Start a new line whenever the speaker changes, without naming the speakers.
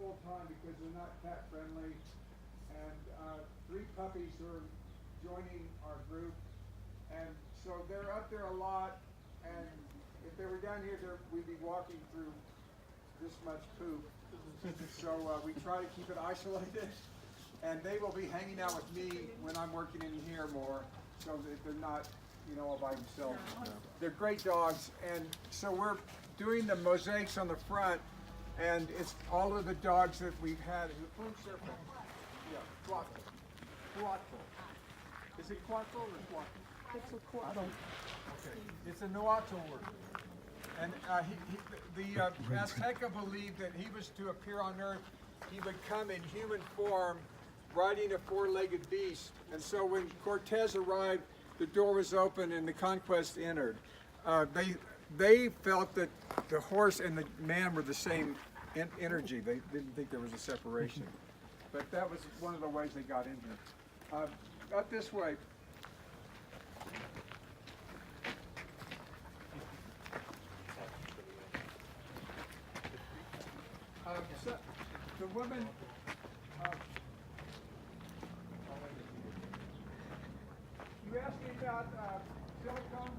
full time because they're not cat friendly, and 3 puppies who are joining our group, and so they're up there a lot. And if they were down here, we'd be walking through this much poop. So we try to keep it isolated, and they will be hanging out with me when I'm working in here more, so that they're not, you know, all by themselves. No. They're great dogs, and so we're doing the mosaics on the front, and it's all of the dogs that we've had. Yeah, Quattro. Quattro. Is it Quattro or Quattro?
It's a quarter.
I don't. Okay. It's a Nahuatl word. And the Azteca believed that he was to appear on earth. He would come in human form, riding a 4-legged beast. And so when Cortez arrived, the door was open and the conquest entered. They felt that the horse and the man were the same energy. They didn't think there was a separation. But that was one of the ways they got in here. Up this way. So the woman, you asked me about silicone.